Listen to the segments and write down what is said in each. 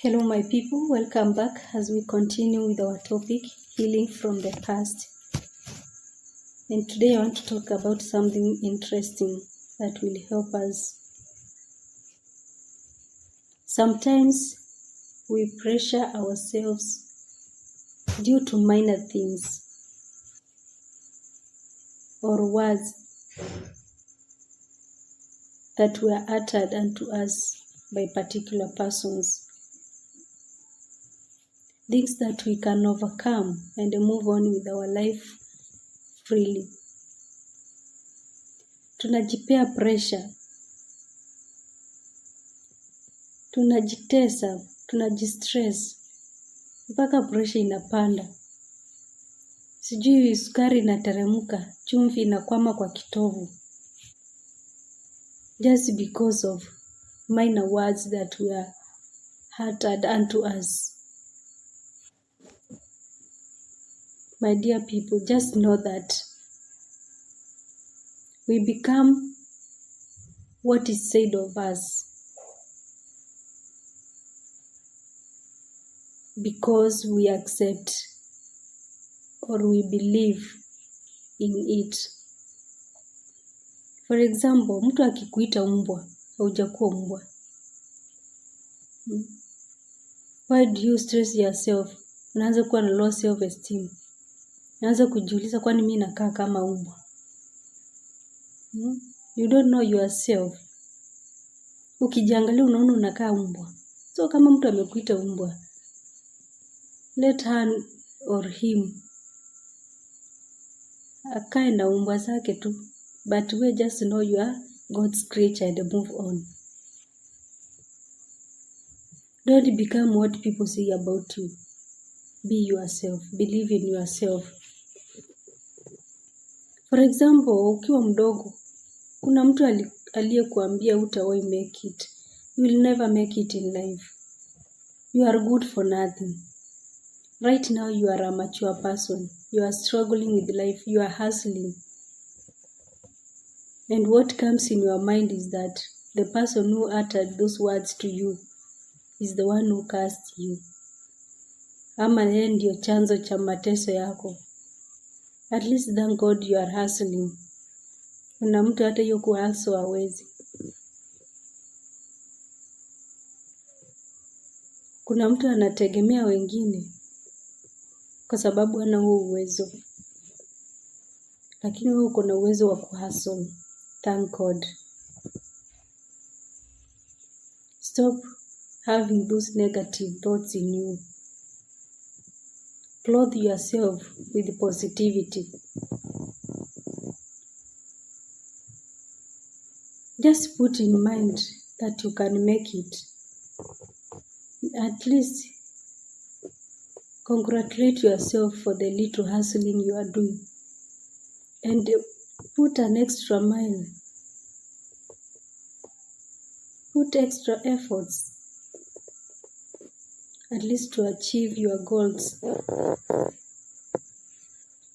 Hello my people, welcome back as we continue with our topic, healing from the past. And today I want to talk about something interesting that will help us. Sometimes we pressure ourselves due to minor things or words that were uttered unto us by particular persons. Things that we can overcome and move on with our life freely. Tunajipea pressure, tunajitesa, tunajistress, mpaka pressure inapanda. Sijui sukari inateremka, chumvi inakwama kwa kitovu. Just because of minor words that were uttered unto us. My dear people, just know that we become what is said of us because we accept or we believe in it. For example, mtu akikuita mbwa, haujakuwa mbwa. Why do you stress yourself? Unaanza kuwa na low self-esteem. Unaanza kujiuliza kwani mimi nakaa kama mbwa. You don't know yourself. Ukijiangalia unaona unakaa mbwa. So kama mtu amekuita mbwa, let her or him akae na mbwa zake tu. But we just know you are God's creature and move on. Don't become what people say about you. Be yourself. Believe in yourself. For example, ukiwa mdogo, kuna mtu aliyekuambia hutawahi make it. You will never make it in life. You are good for nothing. Right now you are a mature person. You are struggling with life. You are hustling. And what comes in your mind is that the person who uttered those words to you is the one who cursed you. Ama yeye ndio chanzo cha mateso yako. At least thank God you are hustling. Kuna mtu hata hiyo kuhustle hawezi. Kuna mtu anategemea wengine kwa sababu hana huo uwezo. Lakini wewe uko na uwezo wa kuhustle. Thank God. Stop having those negative thoughts in you. Clothe yourself with positivity. Just put in mind that you can make it. At least congratulate yourself for the little hustling you are doing. And put an extra mile. Put extra efforts. At least to achieve your goals.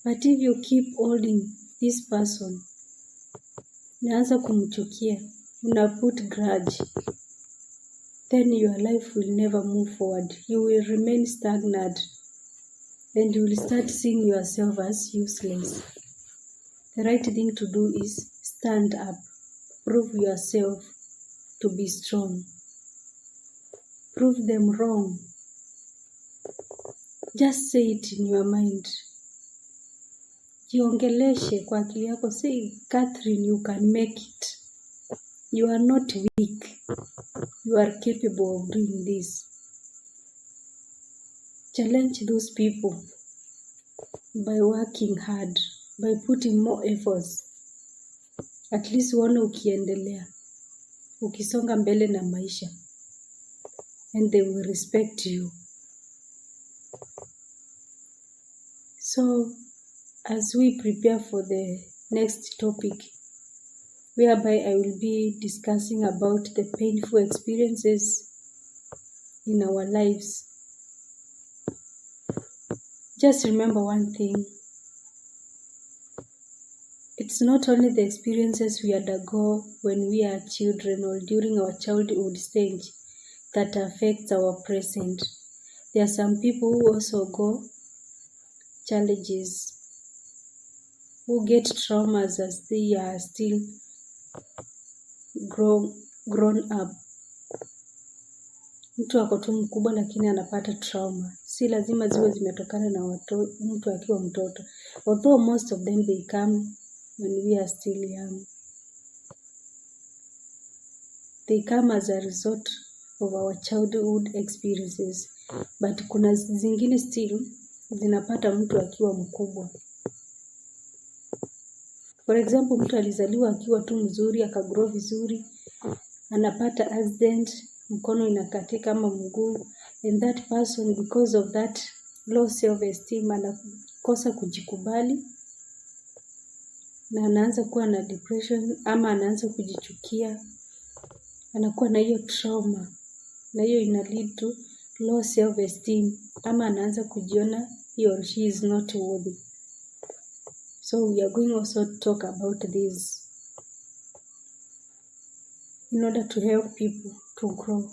But if you keep holding this person, unaanza kumchukia, una put grudge, then your life will never move forward. You will remain stagnant and you will start seeing yourself as useless. The right thing to do is stand up. Prove yourself to be strong. Prove them wrong. Just say it in your mind. Jiongeleshe kwa akili yako. Say, Catherine, you can make it. You are not weak. You are capable of doing this. Challenge those people by working hard, by putting more efforts. At least uone ukiendelea. Ukisonga mbele na maisha. And they will respect you. So, as we prepare for the next topic, whereby I will be discussing about the painful experiences in our lives. Just remember one thing. It's not only the experiences we undergo when we are children or during our childhood stage that affects our present. There are some people who also go challenges, who get traumas as they are still grown up. Mtu ako tu mkubwa lakini anapata trauma. Si lazima ziwe zimetokana na mtu akiwa mtoto. Although most of them they come when we are still young. They come as a result of our childhood experiences. But kuna zingine still zinapata mtu akiwa mkubwa. For example, mtu alizaliwa akiwa tu mzuri, akagrow vizuri, anapata accident, mkono inakatika ama mguu, and that person because of that low self-esteem anakosa kujikubali na anaanza kuwa na depression ama anaanza kujichukia, anakuwa na hiyo trauma, na hiyo ina lead to low self-esteem ama anaanza kujiona he or she is not worthy. So we are going also to talk about this in order to help people to grow.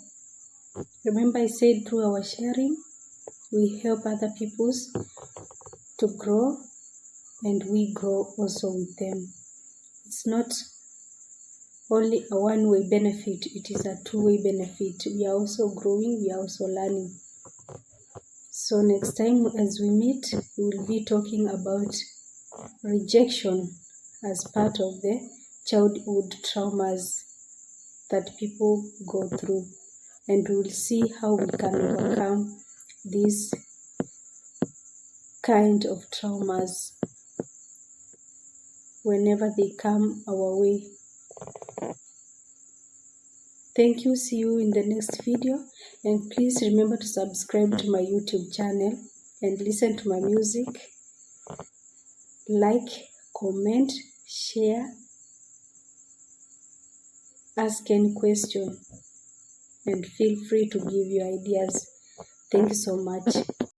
Remember I said through our sharing, we help other people to grow and we grow also with them. It's not only a one-way benefit, it is a two-way benefit. We are also growing, we are also learning. So next time as we meet, we will be talking about rejection as part of the childhood traumas that people go through, and we will see how we can overcome this kind of traumas whenever they come our way. Thank you. See you in the next video, and please remember to subscribe to my YouTube channel and listen to my music. Like, comment, share, ask any question, and feel free to give your ideas. Thank you so much.